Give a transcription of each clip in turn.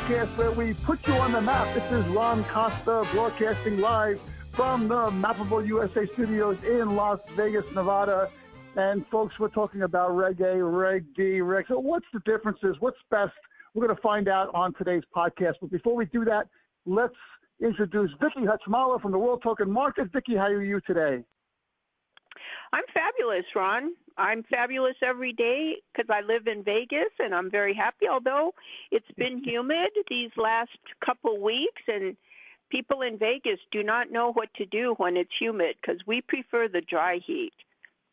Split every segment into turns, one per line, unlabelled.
podcast where we put you on the map. This is Ron Costa broadcasting live from the Mappable USA studios in Las Vegas, Nevada. And folks, we're talking about Reg.A, Reg.D, Reg. So what's the differences? What's best? We're going to find out on today's podcast. But before we do that, let's introduce Vicki Hutchmala from the World Token Market. Vicki, how are you today?
I'm fabulous, Ron. I'm fabulous every day because I live in Vegas, and I'm very happy, although it's been humid these last couple weeks, and people in Vegas do not know what to do when it's humid because we prefer the dry heat.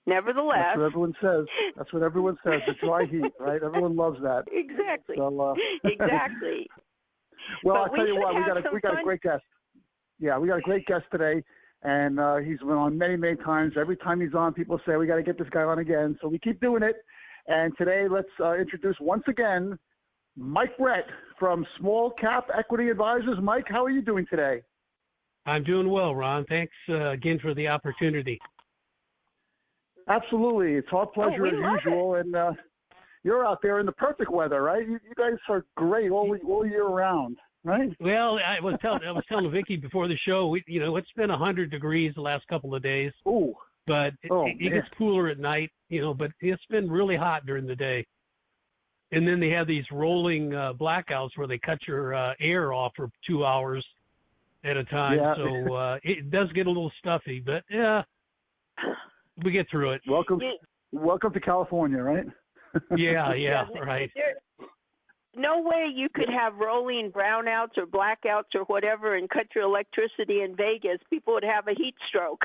Nevertheless.
That's what everyone says. That's what everyone says, the dry heat, right? Everyone loves that.
Exactly.
So,
exactly.
Well, I'll tell you what, we got a great guest. Yeah, we got a great guest today. And he's been on many, many times. Every time he's on, people say, we got to get this guy on again. So we keep doing it. And today, let's introduce once again Mike Brette from Small Cap Equity Advisors. Mike, how are you doing today?
I'm doing well, Ron. Thanks again for the opportunity.
Absolutely. It's our pleasure as usual. And you're out there in the perfect weather, right? You guys are great all year round. Right.
Well, I was telling Vicki before the show, it's been 100 degrees the last couple of days.
Ooh.
But it gets cooler at night, but it's been really hot during the day. And then they have these rolling blackouts where they cut your air off for 2 hours at a time. Yeah. So it does get a little stuffy, but yeah, we get through it.
Welcome to California, right?
Yeah, right.
No way you could have rolling brownouts or blackouts or whatever and cut your electricity in Vegas. People would have a heat stroke.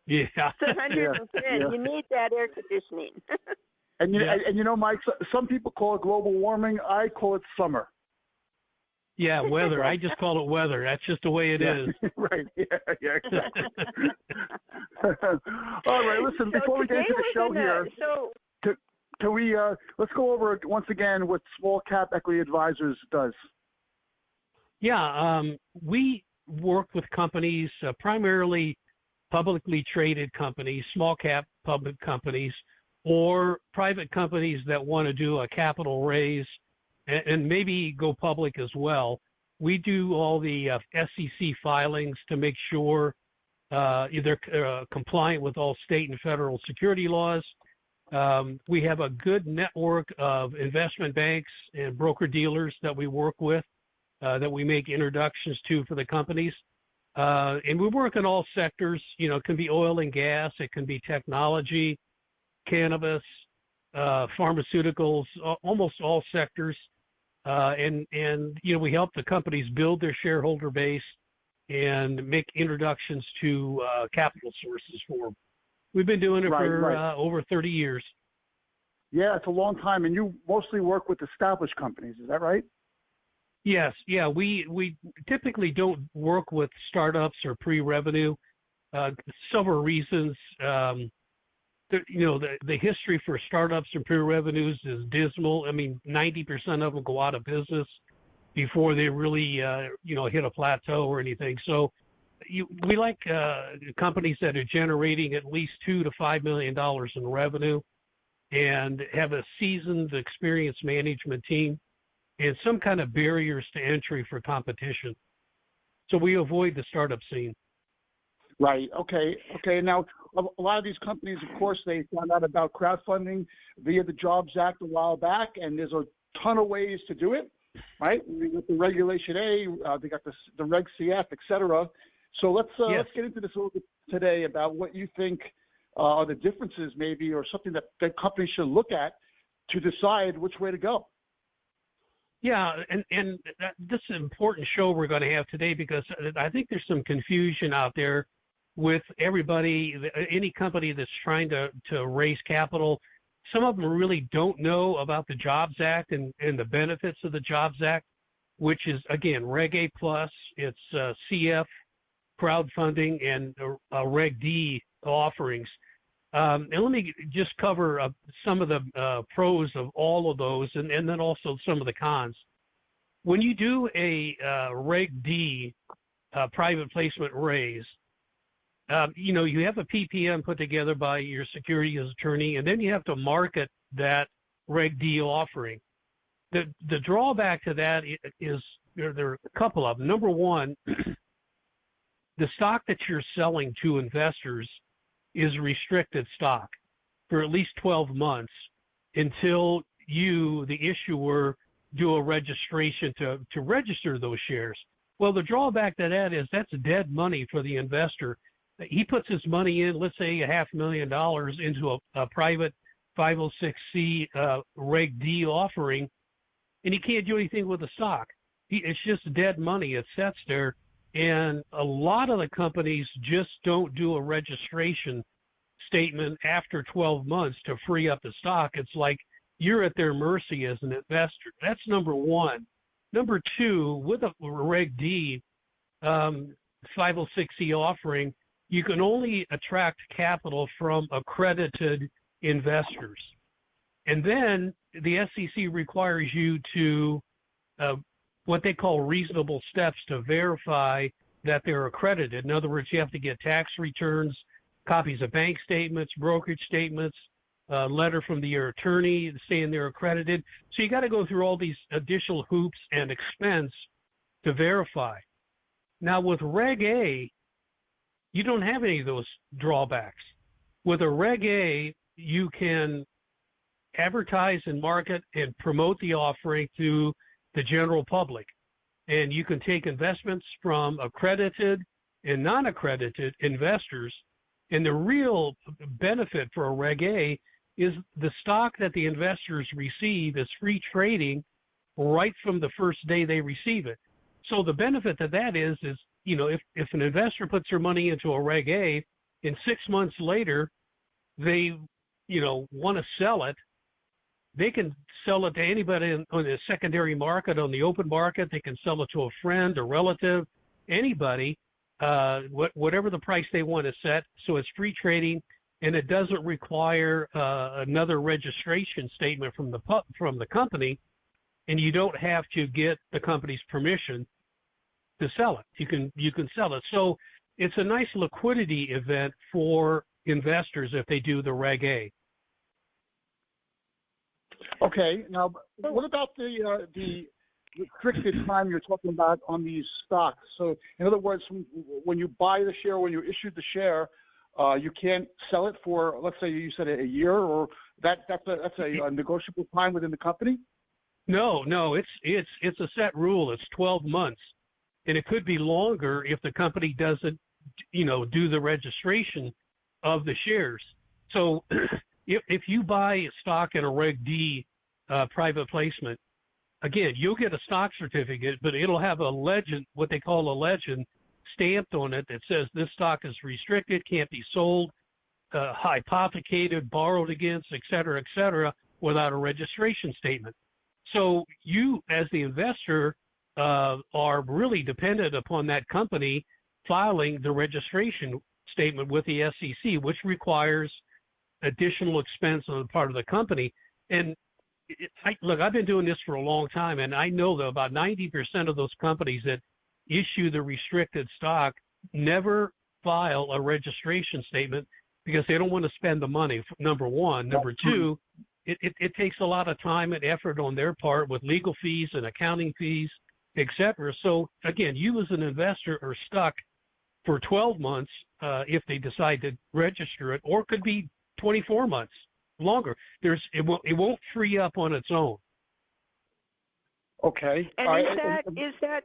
Yeah.
It's 110. Yeah. You need that air conditioning.
And Mike, some people call it global warming. I call it summer.
Yeah, weather. I just call it weather. That's just the way it is.
Right. Yeah, exactly. All right, listen, before we get into the show here. Can we let's go over once again what Small Cap Equity Advisors does?
Yeah, we work with companies, primarily publicly traded companies, small cap public companies, or private companies that want to do a capital raise and maybe go public as well. We do all the SEC filings to make sure they're compliant with all state and federal security laws. We have a good network of investment banks and broker-dealers that we work with, that we make introductions to for the companies. And we work in all sectors. It can be oil and gas. It can be technology, cannabis, pharmaceuticals, almost all sectors. And we help the companies build their shareholder base and make introductions to capital sources for them. We've been doing it for over 30 years.
Yeah, it's a long time. And you mostly work with established companies. Is that right?
Yes. Yeah. We typically don't work with startups or pre-revenue. Several reasons. The history for startups and pre-revenues is dismal. I mean, 90% of them go out of business before they really, hit a plateau or anything. So, we like companies that are generating at least $2 to $5 million in revenue and have a seasoned, experienced management team and some kind of barriers to entry for competition. So we avoid the startup scene.
Right. Okay. Now, a lot of these companies, of course, they found out about crowdfunding via the Jobs Act a while back, and there's a ton of ways to do it, right? We got the Regulation A, they got the Reg.CF, et cetera. So let's get into this a little bit today about what you think are the differences maybe, or something that companies should look at to decide which way to go.
Yeah, and this is an important show we're going to have today because I think there's some confusion out there with everybody, any company that's trying to raise capital. Some of them really don't know about the Jobs Act and the benefits of the Jobs Act, which is, again, Reg.A plus, it's CF, crowdfunding, and Reg.D offerings. And let me just cover some of the pros of all of those and then also some of the cons. When you do a Reg.D private placement raise, you have a PPM put together by your securities attorney, and then you have to market that Reg.D offering. The drawback to that is there are a couple of them. Number one, the stock that you're selling to investors is restricted stock for at least 12 months until you, the issuer, do a registration to register those shares. Well, the drawback to that is that's dead money for the investor. He puts his money in, let's say $500,000 into a private 506C Reg.D offering, and he can't do anything with the stock. It's just dead money. It sits there, and a lot of the companies just don't do a registration statement after 12 months to free up the stock. It's like you're at their mercy as an investor. That's number one. Number two, with a Reg.D 506C offering, you can only attract capital from accredited investors. And then the SEC requires you to what they call reasonable steps to verify that they're accredited. In other words, you have to get tax returns, copies of bank statements, brokerage statements, a letter from your attorney saying they're accredited. So you got to go through all these additional hoops and expense to verify. Now with Reg.A, you don't have any of those drawbacks. With a Reg.A, you can advertise and market and promote the offering to the general public. And you can take investments from accredited and non-accredited investors. And the real benefit for a Reg.A is the stock that the investors receive is free trading right from the first day they receive it. So the benefit to that is you know, if an investor puts their money into a Reg.A and 6 months later they, you know, want to sell it, they can sell it to anybody on the secondary market, on the open market. They can sell it to a friend, a relative, anybody, whatever the price they want to set. So it's free trading, and it doesn't require another registration statement from the company, and you don't have to get the company's permission to sell it. You can sell it. So it's a nice liquidity event for investors if they do the Reg.A.
Okay. Now, what about the restricted time you're talking about on these stocks? So, in other words, when you buy the share, when you issue the share, you can't sell it for, let's say you said a year, or that's a negotiable time within the company?
No, it's a set rule. It's 12 months, and it could be longer if the company doesn't, you know, do the registration of the shares. So, if you buy stock in a Reg.D private placement, again, you'll get a stock certificate, but it'll have a legend, what they call a legend, stamped on it that says this stock is restricted, can't be sold, hypothecated, borrowed against, et cetera, without a registration statement. So you, as the investor, are really dependent upon that company filing the registration statement with the SEC, which requires additional expense on the part of the company. And look, I've been doing this for a long time, and I know that about 90% of those companies that issue the restricted stock never file a registration statement because they don't want to spend the money, number one. Number two, it takes a lot of time and effort on their part with legal fees and accounting fees, et cetera. So, again, you as an investor are stuck for 12 months if they decide to register it, or it could be 24 months longer. It won't free up on its own.
Okay.
And is that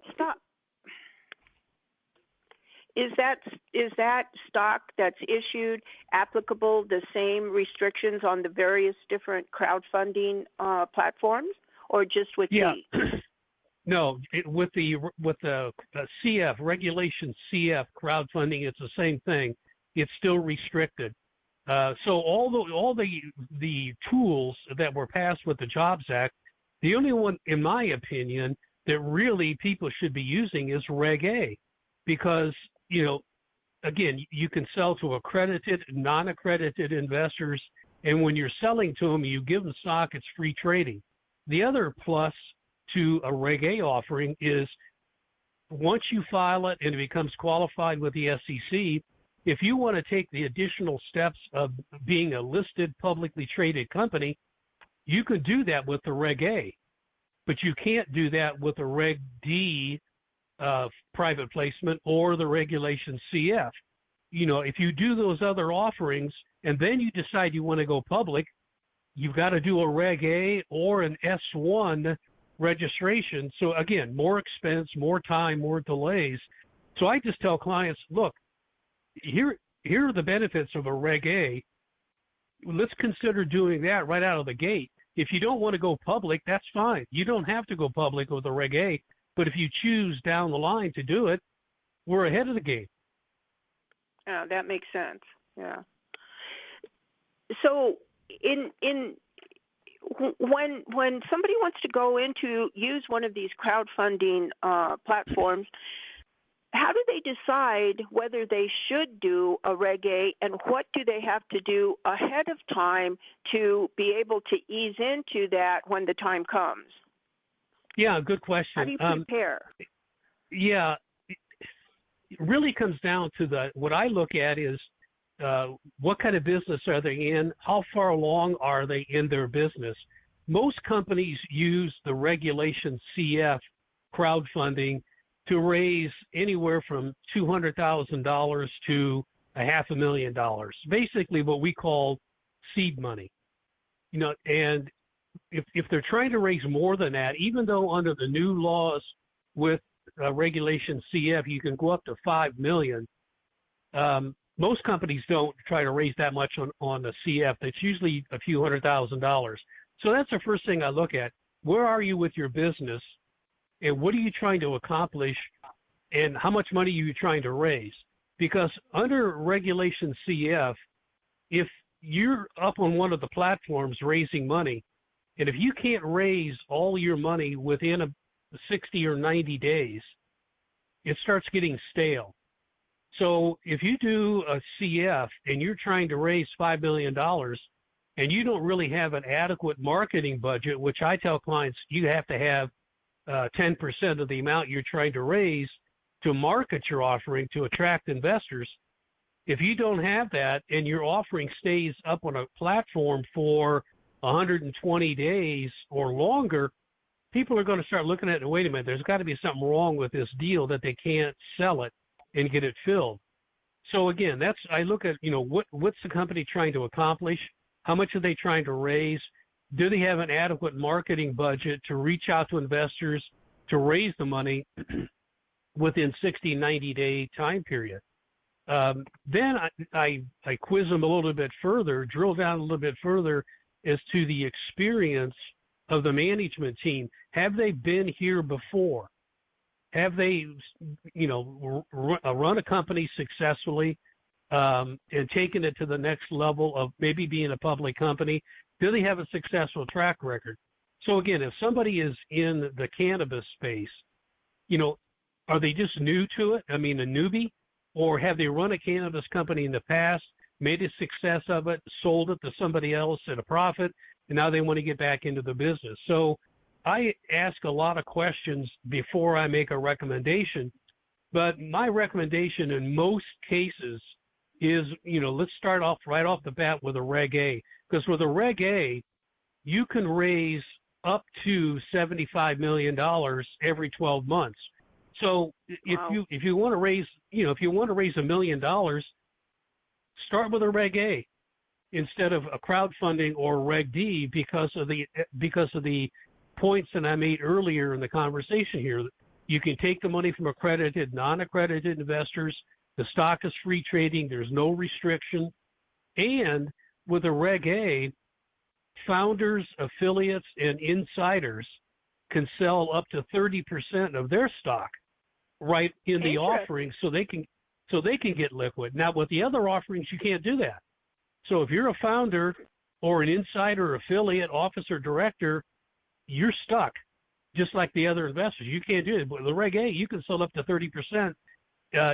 stock that's issued applicable the same restrictions on the various different crowdfunding platforms, or just with
the? No, with the CF regulation CF crowdfunding, it's the same thing. It's still restricted. So all the tools that were passed with the Jobs Act, the only one, in my opinion, that really people should be using is Reg.A, because, you know, again, you can sell to accredited, non-accredited investors, and when you're selling to them, you give them stock, it's free trading. The other plus to a Reg.A offering is once you file it and it becomes qualified with the SEC, if you want to take the additional steps of being a listed publicly traded company, you can do that with the Reg.A. but you can't do that with a Reg.D private placement or the Regulation CF. If you do those other offerings and then you decide you want to go public, you've got to do a Reg.A or an S1 registration. So again, more expense, more time, more delays. So I just tell clients, look, here are the benefits of a Reg.A. Let's consider doing that right out of the gate. If you don't want to go public, that's fine. You don't have to go public with a Reg.A, but if you choose down the line to do it, we're ahead of the game.
Yeah, that makes sense. Yeah. So when somebody wants to go into use one of these crowdfunding platforms, how do they decide whether they should do a Reg.A, and what do they have to do ahead of time to be able to ease into that when the time comes?
Yeah, good question.
How do you prepare?
Yeah, it really comes down to what I look at is what kind of business are they in? How far along are they in their business? Most companies use the Regulation CF crowdfunding to raise anywhere from $200,000 to $500,000, basically what we call seed money. And if they're trying to raise more than that, even though under the new laws with Regulation CF you can go up to $5 million, most companies don't try to raise that much on the CF. That's usually a few $100,000. So that's the first thing I look at. Where are you with your business? And what are you trying to accomplish, and how much money are you trying to raise? Because under Regulation CF, if you're up on one of the platforms raising money, and if you can't raise all your money within 60 or 90 days, it starts getting stale. So if you do a CF and you're trying to raise $5 million and you don't really have an adequate marketing budget, which I tell clients you have to have 10% of the amount you're trying to raise to market your offering to attract investors. If you don't have that and your offering stays up on a platform for 120 days or longer, people are going to start looking at it. Wait a minute, there's got to be something wrong with this deal that they can't sell it and get it filled. So again, I look at, what's the company trying to accomplish? How much are they trying to raise? Do they have an adequate marketing budget to reach out to investors to raise the money within 60, 90-day time period? Then I quiz them a little bit further, drill down a little bit further as to the experience of the management team. Have they been here before? Have they, run a company successfully and taken it to the next level of maybe being a public company? Do they have a successful track record? So again, if somebody is in the cannabis space, are they just new to it? I mean, a newbie? Or have they run a cannabis company in the past, made a success of it, sold it to somebody else at a profit, and now they want to get back into the business? So I ask a lot of questions before I make a recommendation, but my recommendation in most cases is, let's start off right off the bat with a Reg.A, because with a Reg.A, you can raise up to $75 million every 12 months. So if you want to raise, if you want to raise $1 million, start with a Reg.A instead of a crowdfunding or Reg.D because of the points that I made earlier in the conversation here. You can take the money from accredited, non-accredited investors. The stock is free trading. There's no restriction. And with a Reg.A, founders, affiliates, and insiders can sell up to 30% of their stock right in the offering so they can get liquid. Now, with the other offerings, you can't do that. So if you're a founder or an insider, affiliate, officer, director, you're stuck, just like the other investors. You can't do it. But the Reg.A, you can sell up to 30%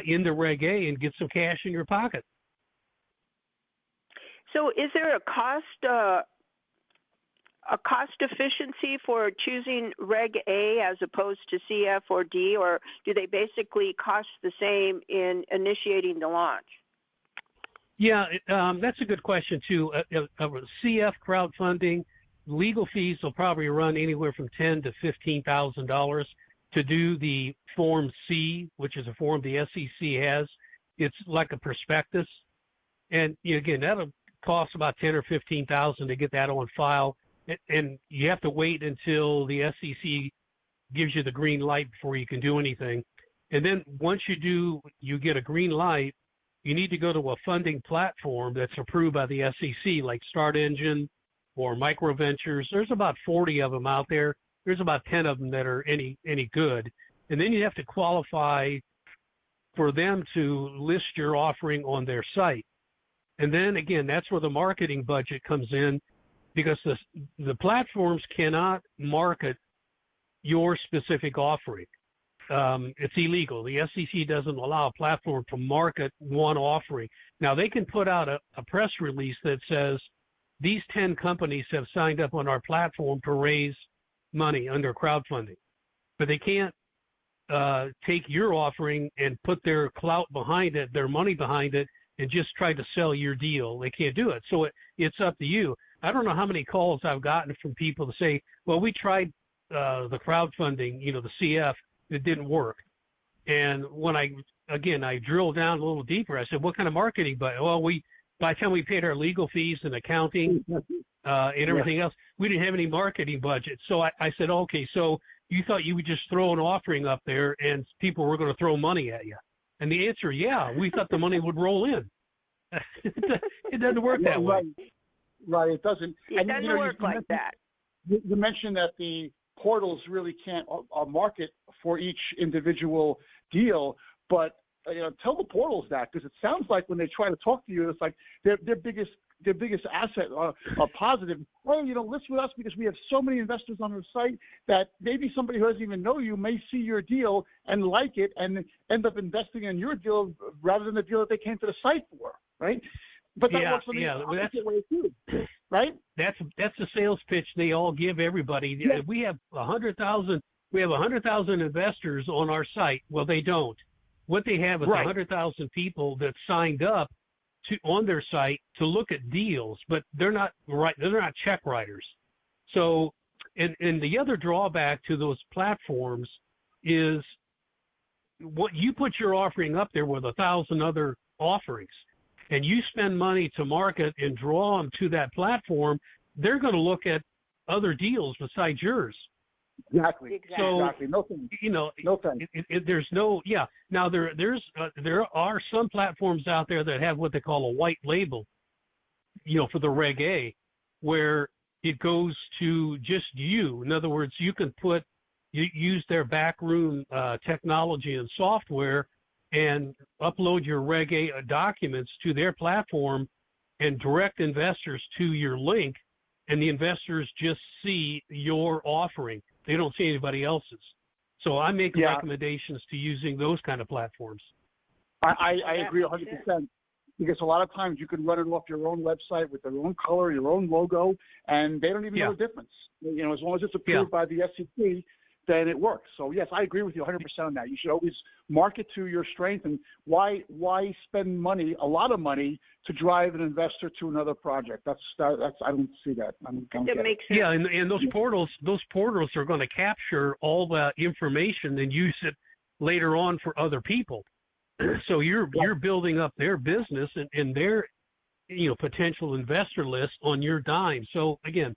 in the Reg.A and get some cash in your pocket.
So is there a cost efficiency for choosing Reg.A as opposed to CF or D, or do they basically cost the same in initiating the launch?
Yeah, that's a good question too. CF crowdfunding legal fees will probably run anywhere from $10,000 to $15,000 to do the Form C, which is a form the SEC has. It's like a prospectus, and again, that'll cost about $10,000 or $15,000 to get that on file, and you have to wait until the SEC gives you the green light before you can do anything. And then once you get a green light, you need to go to a funding platform that's approved by the SEC, like Start Engine or MicroVentures. There's about 40 of them out there. There's about 10 of them that are any good. And then you have to qualify for them to list your offering on their site. And then again, that's where the marketing budget comes in, because the platforms cannot market your specific offering. It's illegal. The SEC doesn't allow a platform to market one offering. Now, they can put out a press release that says these 10 companies have signed up on our platform to raise money under crowdfunding, but they can't take your offering and put their clout behind it, their money behind it, and just try to sell your deal. They can't do it. So it's up to you. I don't know how many calls I've gotten from people to say, well, we tried the crowdfunding, the CF, it didn't work. And when I drilled down a little deeper, I said, what kind of marketing? But by the time we paid our legal fees and accounting and everything else, we didn't have any marketing budget. So I said, okay, so you thought you would just throw an offering up there and people were going to throw money at you? And the answer, yeah, we thought the money would roll in. It doesn't work that way.
Right, it doesn't.
It doesn't work like that.
You mentioned that the portals really can't market for each individual deal, but tell the portals that, because it sounds like when they try to talk to you, it's like their biggest asset or positive. Oh, list with us because we have so many investors on our site that maybe somebody who doesn't even know you may see your deal and like it and end up investing in your deal rather than the deal that they came to the site for, right? But that works on the opposite way too, right? That's
the sales pitch they all give everybody. Yeah. We have 100,000. We have 100,000 investors on our site. Well, they don't. What they have is 100,000 people that signed up on their site to look at deals, but they're not check writers. So, and the other drawback to those platforms is what you put your offering up there with 1,000 other offerings, and you spend money to market and draw them to that platform, they're going to look at other deals besides yours.
Exactly.
So,
no thanks.
No thanks. There's no, yeah. Now there are some platforms out there that have what they call a white label, for the Reg.A, where it goes to just you. In other words, you can use their backroom technology and software and upload your Reg.A documents to their platform and direct investors to your link, and the investors just see your offering. They don't see anybody else's. So I make recommendations to using those kind of platforms.
I agree 100%, because a lot of times you can run it off your own website with their own color, your own logo, and they don't even know the difference. As long as it's approved by the SEC, then it works. So yes, I agree with you 100% on that. You should always market to your strength, and why spend a lot of money to drive an investor to another project? That's I don't see that.
That makes sense.
Yeah, and those portals are going to capture all the information and use it later on for other people. So you're building up their business and their potential investor list on your dime. So again,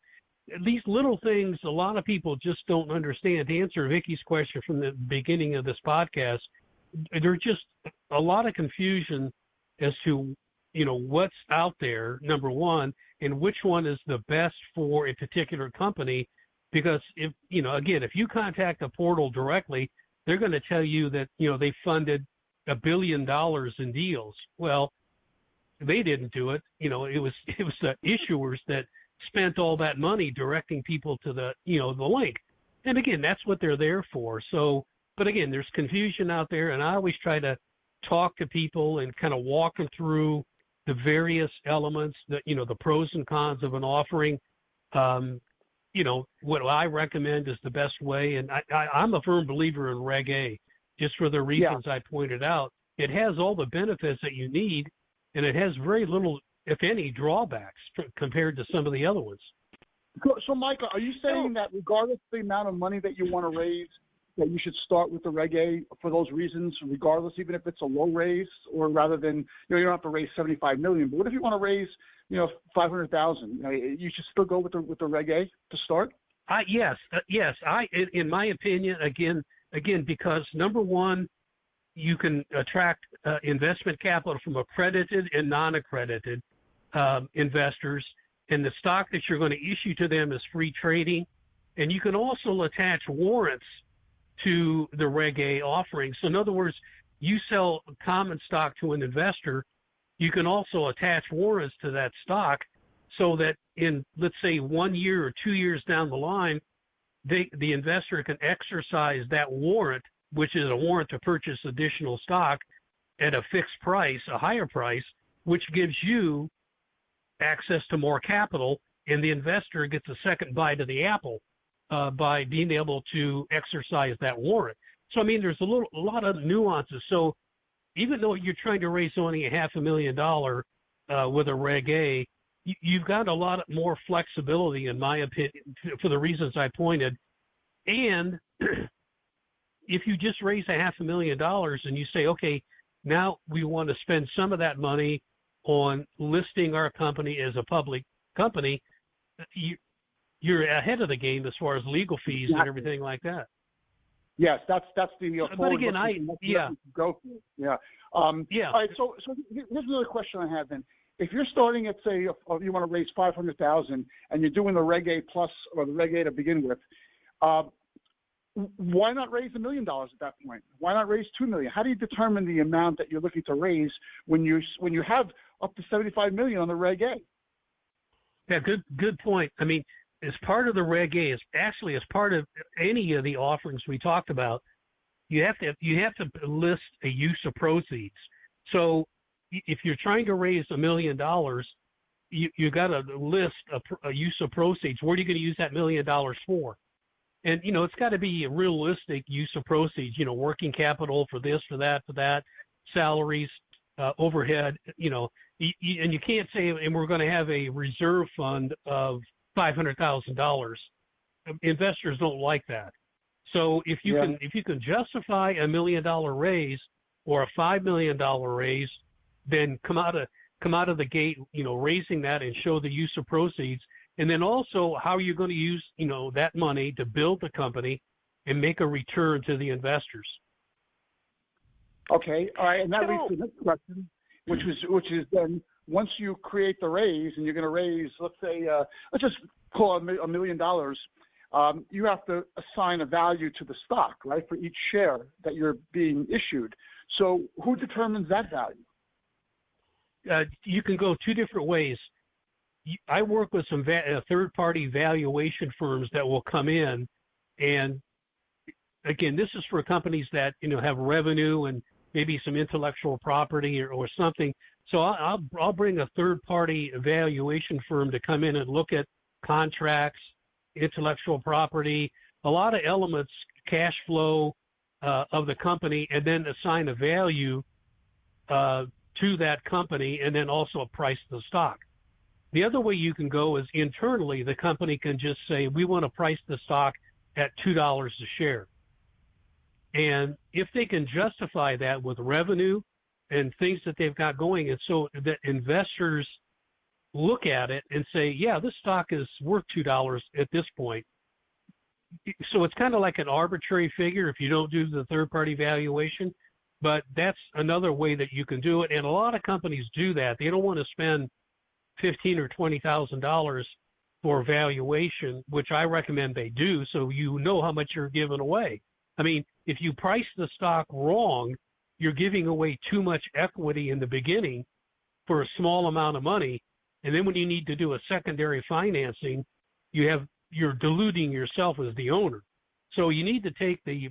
these little things, a lot of people just don't understand. To answer Vicky's question from the beginning of this podcast, there's just a lot of confusion as to, what's out there, number one, and which one is the best for a particular company. Because if you contact a portal directly, they're going to tell you that, they funded $1 billion in deals. Well, they didn't do it. It was the issuers that spent all that money directing people to the link. And again, that's what they're there for. So, but again, there's confusion out there, and I always try to talk to people and kind of walk them through the various elements, the pros and cons of an offering. What I recommend is the best way. And I'm a firm believer in Reg.A, just for the reasons I pointed out. It has all the benefits that you need, and it has very little, if any, drawbacks compared to some of the other ones.
So, Michael, are you saying that regardless of the amount of money that you want to raise, that you should start with the Reg.A for those reasons, regardless, even if it's a low raise, or rather than, you don't have to raise $75 million, but what if you want to raise, $500,000? You should still go with the Reg.A to start?
Yes. In my opinion, again, because number one, you can attract investment capital from accredited and non-accredited investors, and the stock that you're going to issue to them is free trading, and you can also attach warrants to the Reg.A offering. So in other words, you sell common stock to an investor, you can also attach warrants to that stock so that in, let's say, 1 year or 2 years down the line, the investor can exercise that warrant, which is a warrant to purchase additional stock at a fixed price, a higher price, which gives you access to more capital, and the investor gets a second bite of the apple by being able to exercise that warrant. So, I mean, there's a lot of nuances. So even though you're trying to raise only $500,000 with a Reg.A, you've got a lot more flexibility, in my opinion, for the reasons I pointed. And if you just raise $500,000 and you say, okay, now we want to spend some of that money on listing our company as a public company, you're ahead of the game as far as legal fees and everything like that.
Yes, that's the.
But again,
go for it. Yeah. All right. So here's another question I have then. If you're starting at, say, you want to raise $500,000 and you're doing the Reg.A plus or the Reg.A to begin with, why not raise $1 million at that point? Why not raise $2 million? How do you determine the amount that you're looking to raise when you have up to $75 million on the Reg.A?
Yeah, good point. I mean, as part of the Reg.A, as part of any of the offerings we talked about, you have to list a use of proceeds. So if you're trying to raise $1 million, you got to list a use of proceeds. What are you going to use that $1 million for? And it's got to be a realistic use of proceeds. Working capital for this, for that, salaries, overhead. And you can't say, and we're going to have a reserve fund of $500,000. Investors don't like that. So if you can justify $1 million raise or a $5 million raise, then come out of the gate, raising that and show the use of proceeds, and then also how you're going to use that money to build the company and make a return to the investors.
Okay, all right, and that leads to the next question, which is then once you create the raise and you're going to raise, let's say, let's just call it $1 million. You have to assign a value to the stock, right, for each share that you're being issued. So who determines that value?
You can go two different ways. I work with some third-party valuation firms that will come in, and again, this is for companies that have revenue and maybe some intellectual property or something. So I'll bring a third-party evaluation firm to come in and look at contracts, intellectual property, a lot of elements, cash flow of the company, and then assign a value to that company, and then also a price of the stock. The other way you can go is internally. The company can just say, we want to price the stock at $2 a share. And if they can justify that with revenue and things that they've got going, and so that investors look at it and say, yeah, this stock is worth $2 at this point. So it's kind of like an arbitrary figure if you don't do the third-party valuation, but that's another way that you can do it. And a lot of companies do that. They don't want to spend $15,000 or $20,000 for valuation, which I recommend they do, so you know how much you're giving away. I mean, if you price the stock wrong, you're giving away too much equity in the beginning for a small amount of money, and then when you need to do a secondary financing, you're diluting yourself as the owner. So you need to take the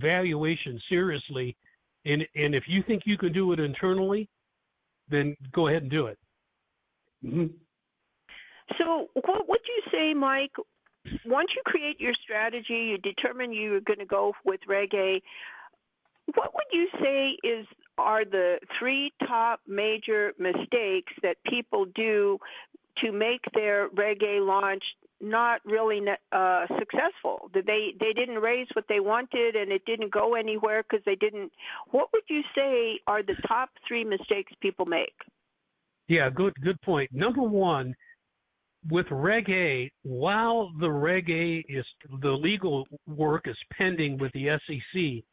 valuation seriously, and if you think you can do it internally, then go ahead and do it.
Mm-hmm.
So what would you say, Mike, once you create your strategy, you determine you're going to go with Reg.A, what would you say are the three top major mistakes that people do to make their Reg.A launch not really successful. They didn't raise what they wanted, and it didn't go anywhere because they didn't. What would you say are the top 3 mistakes people make?
Yeah, good point. Number one, with Reg.A, while the Reg.A the legal work is pending with the SEC,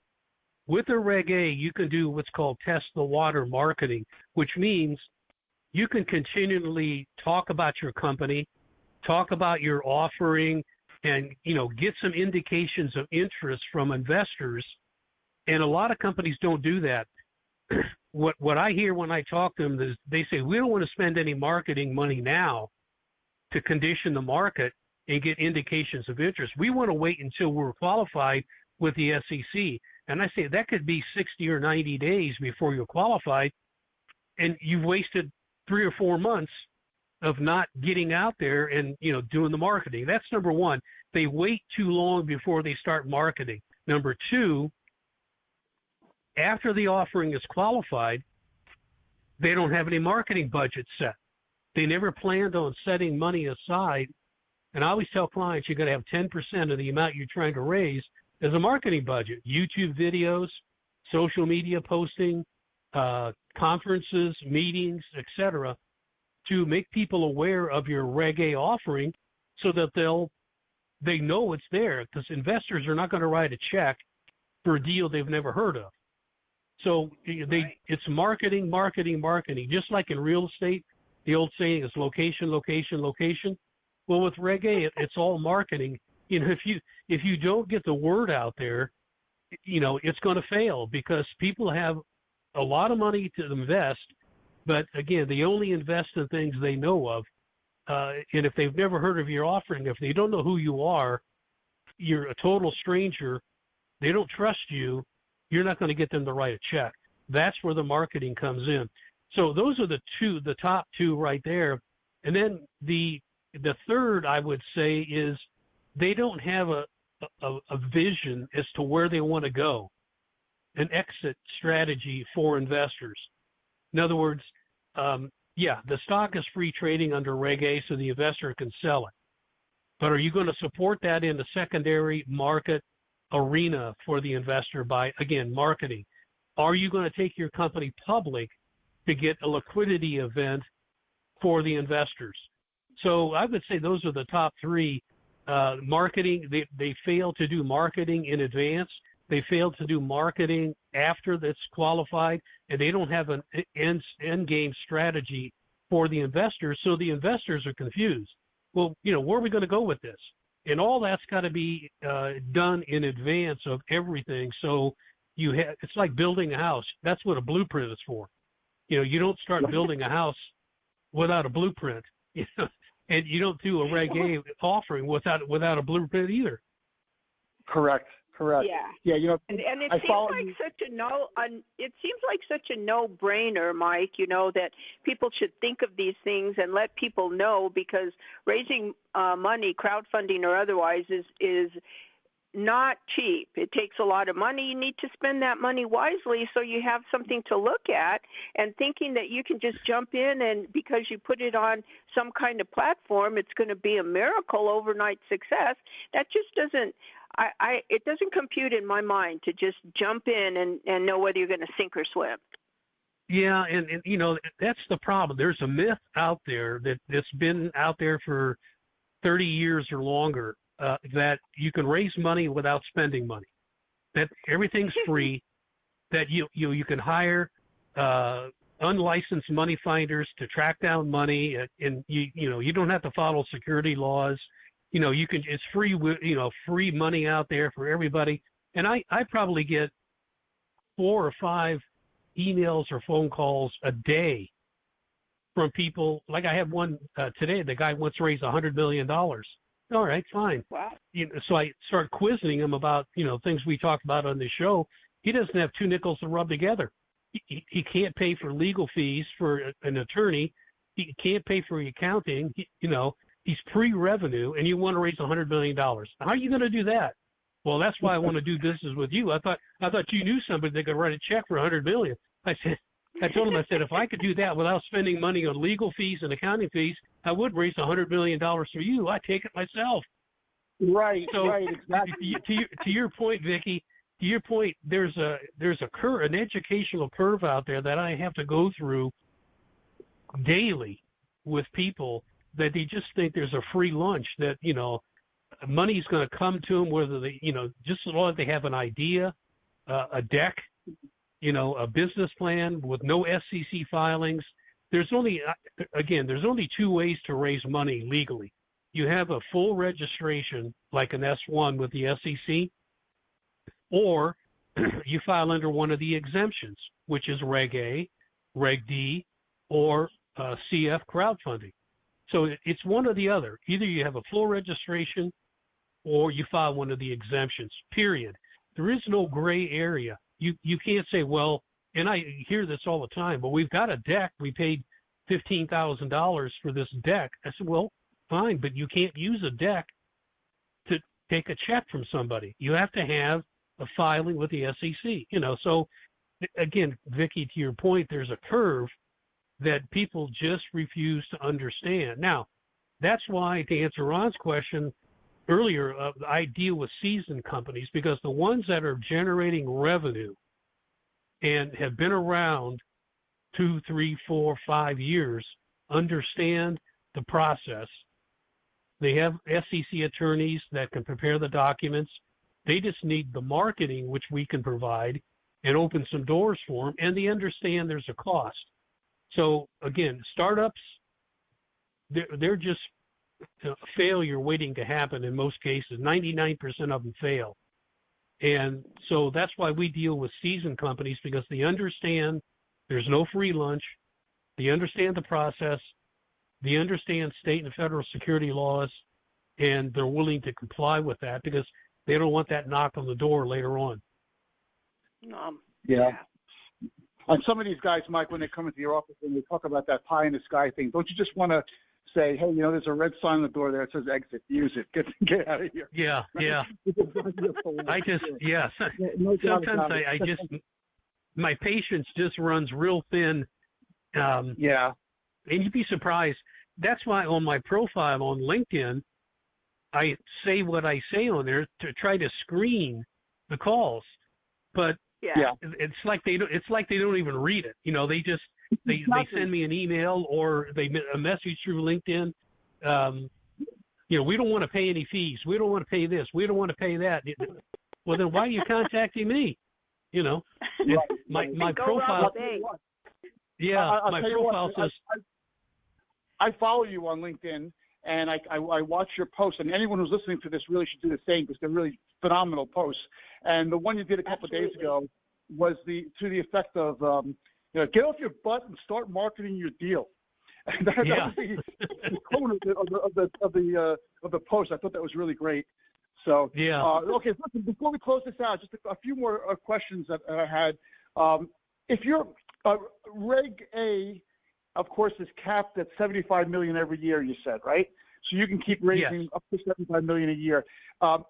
with the Reg.A you can do what's called test the water marketing, which means you can continually talk about your company, talk about your offering, and get some indications of interest from investors. And a lot of companies don't do that. What I hear when I talk to them is they say, we don't want to spend any marketing money now to condition the market and get indications of interest. We want to wait until we're qualified with the SEC. And I say that could be 60 or 90 days before you're qualified, and you've wasted 3 or 4 months of not getting out there and doing the marketing. That's number one. They wait too long before they start marketing. Number two, after the offering is qualified, they don't have any marketing budget set. They never planned on setting money aside. And I always tell clients, you're going to have 10% of the amount you're trying to raise as a marketing budget. YouTube videos, social media posting, conferences, meetings, etc., to make people aware of your Reg.A offering so that they know it's there, because investors are not going to write a check for a deal they've never heard of. So it's marketing, marketing, marketing. Just like in real estate, the old saying is location, location, location. Well, with Reg.A, it's all marketing. If you don't get the word out there, it's going to fail, because people have a lot of money to invest, but again, they only invest in things they know of. And if they've never heard of your offering, if they don't know who you are, you're a total stranger, they don't trust you, you're not going to get them to write a check. That's where the marketing comes in. So those are the top 2 right there. And then the third, I would say, is they don't have a vision as to where they want to go, an exit strategy for investors. In other words, the stock is free trading under Reg.A, so the investor can sell it. But are you going to support that in the secondary market arena for the investor by, again, marketing? Are you going to take your company public to get a liquidity event for the investors? So I would say those are the top 3. Marketing, they fail to do marketing in advance. They fail to do marketing after that's qualified, and they don't have an end game strategy for the investors. So the investors are confused. Well, where are we going to go with this? And all that's got to be done in advance of everything. So it's like building a house. That's what a blueprint is for. You don't start building a house without a blueprint. And you don't do a Reg.A offering without a blueprint either.
Correct.
Yeah. And it seems like such a no-brainer, Mike. That people should think of these things and let people know, because raising money, crowdfunding or otherwise, is not cheap. It takes a lot of money. You need to spend that money wisely so you have something to look at, and thinking that you can just jump in and because you put it on some kind of platform, it's going to be a miracle, overnight success. That just doesn't, it doesn't compute in my mind to just jump in and know whether you're going to sink or swim.
Yeah, and that's the problem. There's a myth out there that's been out there for 30 years or longer, that you can raise money without spending money, that everything's free, that you can hire unlicensed money finders to track down money, and you don't have to follow security laws. It's free, free money out there for everybody. And I probably get 4 or 5 emails or phone calls a day from people. Like I had one today. The guy wants to raise $100 million. All right, fine.
Wow.
So I start quizzing him about, things we talked about on the show. He doesn't have 2 nickels to rub together. He can't pay for legal fees for an attorney. He can't pay for accounting. He's pre-revenue, and you want to raise $100 million. How are you going to do that? Well, that's why I want to do business with you. I thought you knew somebody that could write a check for $100 million. I told him, if I could do that without spending money on legal fees and accounting fees, I would raise $100 million for you. I take it myself.
Right,
So
right, exactly.
To your point, Vicki, to your point, there's a curve, an educational curve out there that I have to go through daily with people that they just think there's a free lunch, that, money's going to come to them, whether they, just as long as they have an idea, a deck, a business plan with no SEC filings. There's only two ways to raise money legally. You have a full registration, like an S1 with the SEC, or you file under one of the exemptions, which is Reg.A, Reg.D, or CF crowdfunding. So it's one or the other. Either you have a full registration or you file one of the exemptions, period. There is no gray area. You can't say, well, and I hear this all the time, but we've got a deck. We paid $15,000 for this deck. I said, well, fine, but you can't use a deck to take a check from somebody. You have to have a filing with the SEC, So again, Vicki, to your point, there's a curve that people just refuse to understand. Now, that's why, to answer Ron's question earlier, I deal with seasoned companies, because the ones that are generating revenue and have been around 2, 3, 4, 5 years understand the process. They have SEC attorneys that can prepare the documents. They just need the marketing, which we can provide, and open some doors for them, and they understand there's a cost. So again, startups, they're just a failure waiting to happen in most cases. 99% of them fail. And so that's why we deal with seasoned companies, because they understand there's no free lunch. They understand the process. They understand state and federal security laws, and they're willing to comply with that because they don't want that knock on the door later on.
Yeah. And some of these guys, Mike, when they come into your office and they talk about that pie in the sky thing, don't you just want to say, hey, there's a red sign on the door there that says exit, use it, get out of here.
Yeah, yeah. Yes. Sometimes I just, my patience just runs real thin.
Yeah.
And you'd be surprised. That's why on my profile on LinkedIn, I say what I say on there to try to screen the calls. But it's like they don't even read it. They just they send me an email or they a message through LinkedIn. We don't want to pay any fees. We don't want to pay this. We don't want to pay that. Well, then why are you contacting me? My profile. Yeah, my profile says.
I follow you on LinkedIn, and I watch your posts, and anyone who's listening to this really should do the same, because they're really phenomenal posts. And the one you did a couple of days ago was to the effect of, get off your butt and start marketing your deal. And that was the tone of the post. I thought that was really great. So okay, listen, before we close this out, just a few more questions that I had. If you're Reg.A, of course, is capped at $75 million every year, you said, right? So you can keep raising up to $75 million a year.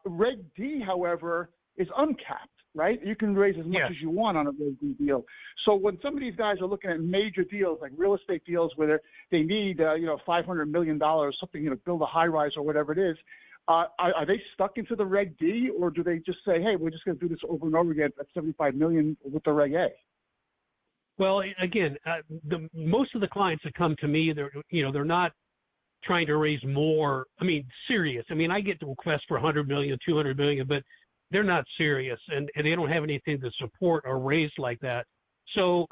Reg.D, however, is uncapped, right? You can raise as much as you want on a Reg.D deal. So when some of these guys are looking at major deals, like real estate deals, where they need, $500 million, something, build a high rise or whatever it is, are they stuck into the Reg.D, or do they just say, hey, we're just going to do this over and over again at $75 million with the Reg.A?
Well, again, most of the clients that come to me, they're not trying to raise more. Serious. I get the requests for $100 million, $200 million, but they're not serious, and they don't have anything to support or raise like that. So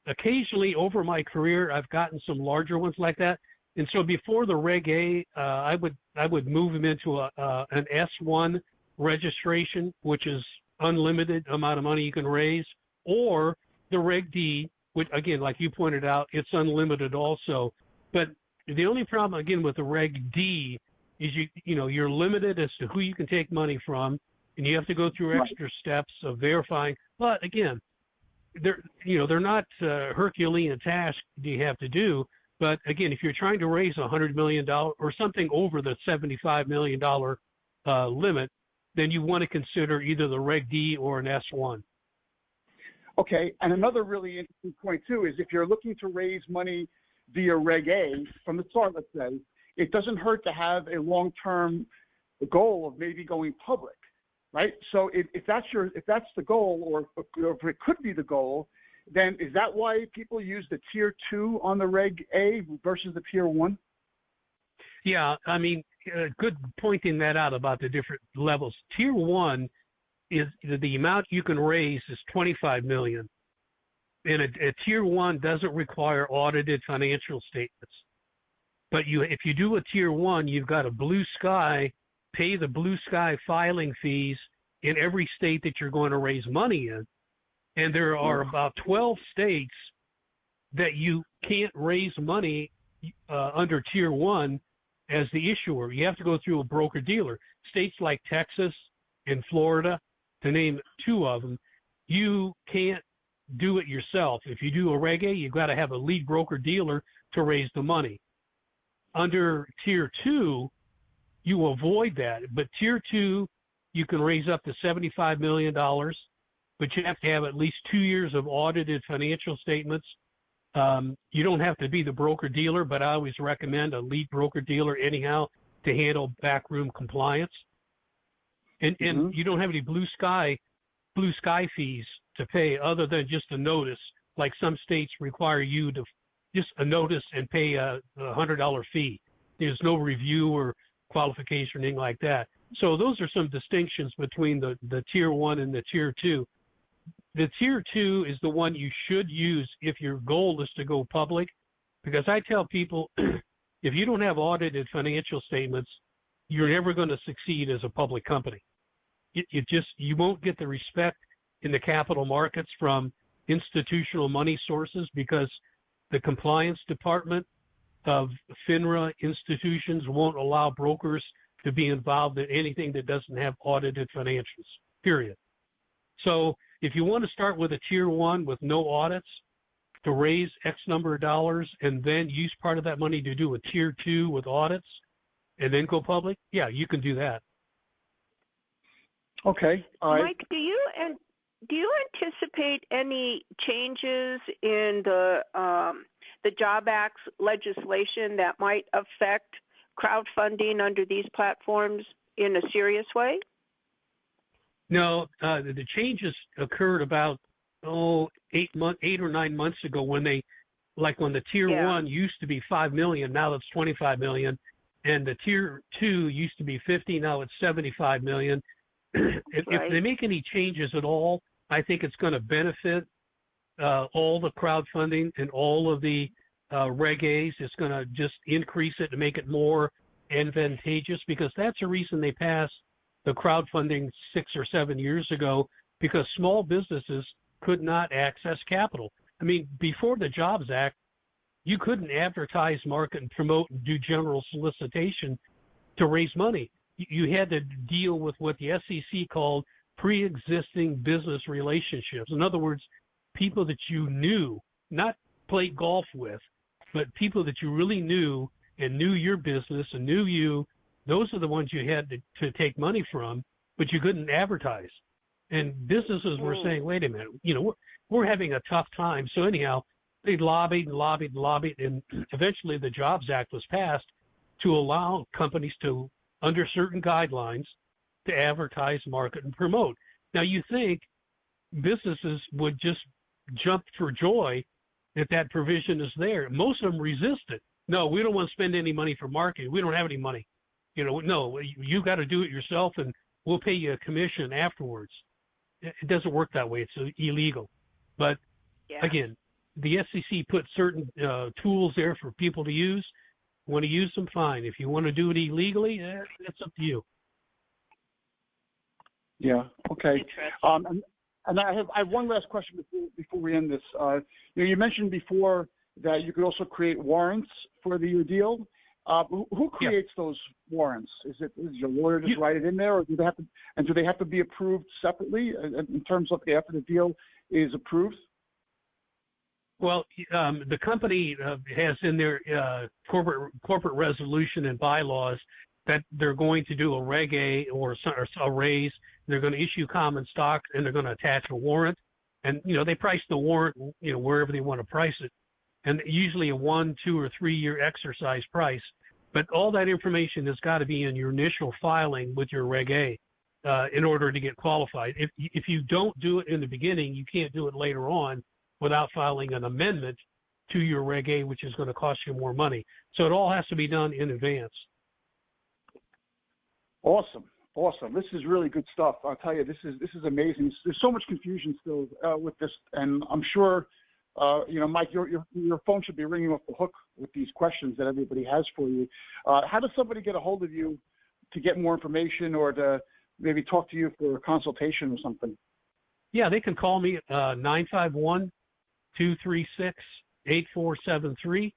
occasionally over my career, I've gotten some larger ones like that. And so before the Reg.A, I would move them into an S1 registration, which is unlimited amount of money you can raise, or the Reg.D, which again, like you pointed out, it's unlimited also. But the only problem again with the Reg.D is you're limited as to who you can take money from, and you have to go through extra steps of verifying. But again, they're not Herculean tasks you have to do. But again, if you're trying to raise $100 million or something over the $75 million limit, then you want to consider either the Reg.D or an S1.
Okay, and another really interesting point too is if you're looking to raise money via Reg.A from the start, let's say, it doesn't hurt to have a long-term goal of maybe going public, right? So if that's the goal, or if it could be the goal, then is that why people use the tier 2 on the Reg.A versus the tier 1?
Yeah, I mean, good pointing that out about the different levels. Tier 1 is the amount you can raise is $25 million. And a tier 1 doesn't require audited financial statements. But if you do a tier 1, you've got a blue sky, pay the blue sky filing fees in every state that you're going to raise money in. And there are about 12 states that you can't raise money under tier 1 as the issuer. You have to go through a broker-dealer. States like Texas and Florida, to name 2 of them, you can't do it yourself. If you do a Reg.A, you've got to have a lead broker-dealer to raise the money. Under tier 2, you avoid that. But tier 2, you can raise up to $75 million, but you have to have at least 2 years of audited financial statements. You don't have to be the broker-dealer, but I always recommend a lead broker-dealer anyhow to handle backroom compliance. And you don't have any blue sky fees to pay other than just a notice. Like some states require you to just a notice and pay a $100 fee. There's no review or qualification or anything like that. So those are some distinctions between the tier 1 and the tier 2. The tier 2 is the one you should use if your goal is to go public, because I tell people if you don't have audited financial statements, you're never going to succeed as a public company. You won't get the respect in the capital markets from institutional money sources, because the compliance department of FINRA institutions won't allow brokers to be involved in anything that doesn't have audited financials, period. So if you want to start with a tier 1 with no audits to raise X number of dollars and then use part of that money to do a tier 2 with audits and then go public, yeah, you can do that.
Okay. All right.
Mike, do you anticipate any changes in the drawbacks legislation that might affect crowdfunding under these platforms in a serious way?
No, the changes occurred about 8 or 9 months ago when when the tier 1 used to be $5 million, now it's $25 million, and the tier 2 used to be $50, now it's $75 million. If they make any changes at all, I think it's going to benefit all the crowdfunding and all of the Reg.As. It's going to just increase it to make it more advantageous, because that's the reason they passed the crowdfunding 6 or 7 years ago, because small businesses could not access capital. I mean, before the Jobs Act, you couldn't advertise, market, and promote and do general solicitation to raise money. You had to deal with what the SEC called pre-existing business relationships. In other words, people that you knew, not played golf with, but people that you really knew and knew your business and knew you. Those are the ones you had to take money from, but you couldn't advertise. And businesses were saying, wait a minute, we're having a tough time. So anyhow, they lobbied, and eventually the Jobs Act was passed to allow companies to, under certain guidelines, to advertise, market, and promote. Now, you think businesses would just jump for joy that that provision is there. Most of them resist it. No, we don't want to spend any money for marketing. We don't have any money. No, you got to do it yourself, and we'll pay you a commission afterwards. It doesn't work that way. It's illegal. But again, the SEC put certain tools there for people to use. Want to use them, fine. If you want to do it illegally, that's up to you.
Yeah. Okay. And I have one last question before we end this. You mentioned before that you could also create warrants for your deal. Who creates those warrants? Is your lawyer just write it in there, or do they have to be approved separately in terms of after the deal is approved?
Well, the company has in their corporate resolution and bylaws that they're going to do a Reg.A or a raise. They're going to issue common stock, and they're going to attach a warrant. And they price the warrant wherever they want to price it. and usually a 1, 2, or 3 year exercise price. But all that information has got to be in your initial filing with your Reg.A in order to get qualified. If you don't do it in the beginning, you can't do it later on without filing an amendment to your Reg.A, which is going to cost you more money. So it all has to be done in advance.
Awesome. This is really good stuff. I'll tell you, this is amazing. There's so much confusion still with this, and I'm sure, Mike, your phone should be ringing off the hook with these questions that everybody has for you. How does somebody get a hold of you to get more information or to maybe talk to you for a consultation or something?
Yeah, they can call me 951-236-8473.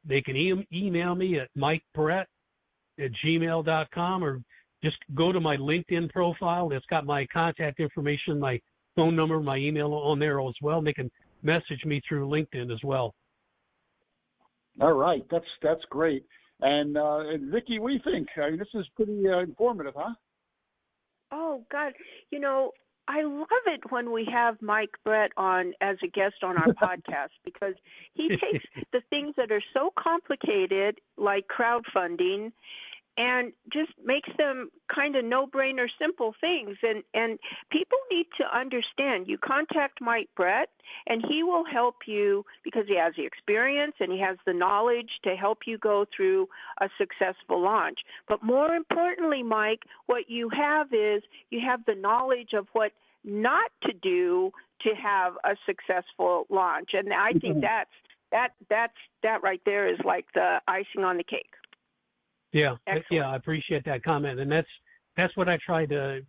They can email me at mikebrette@gmail.com, or just go to my LinkedIn profile. It's got my contact information, my phone number, my email on there as well. And they can message me through LinkedIn as well.
All right, that's great. And Vicki, what do you think? I mean, this is pretty informative, huh?
Oh, God. I love it when we have Mike Brette on as a guest on our podcast, because he takes the things that are so complicated, like crowdfunding, and just makes them kind of no-brainer, simple things. And people need to understand. You contact Mike Brette, and he will help you because he has the experience and he has the knowledge to help you go through a successful launch. But more importantly, Mike, what you have is you have the knowledge of what not to do to have a successful launch. And I think that right there is like the icing on the cake.
Yeah.
Excellent.
Yeah, I appreciate that comment. And that's what I try to,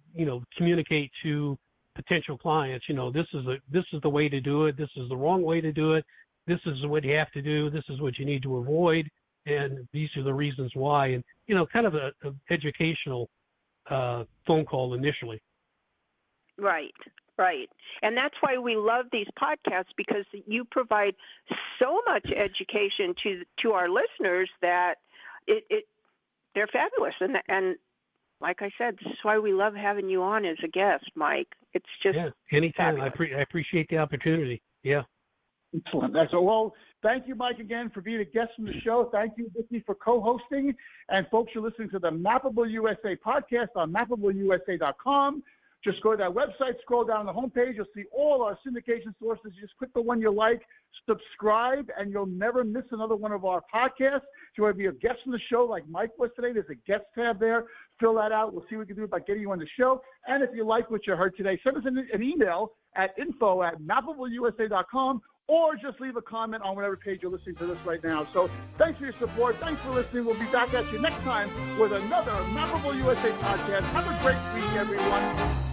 communicate to potential clients. This is the way to do it. This is the wrong way to do it. This is what you have to do. This is what you need to avoid. And these are the reasons why. And, kind of a educational phone call initially.
Right. And that's why we love these podcasts, because you provide so much education to our listeners that they're fabulous. And like I said, this is why we love having you on as a guest, Mike. It's just
anytime.
fabulous.
I appreciate the opportunity. Yeah.
Excellent. Well, thank you, Mike, again for being a guest on the show. Thank you, Vicki, for co-hosting. And folks, you're listening to the Mappable USA podcast on MappableUSA.com. Just go to that website, scroll down the homepage. You'll see all our syndication sources. You just click the one you like, subscribe, and you'll never miss another one of our podcasts. If you want to be a guest on the show like Mike was today, there's a guest tab there. Fill that out. We'll see what we can do about getting you on the show. And if you like what you heard today, send us an email at info@MappableUSA.com, or just leave a comment on whatever page you're listening to this right now. So thanks for your support. Thanks for listening. We'll be back at you next time with another Mappable USA podcast. Have a great week, everyone.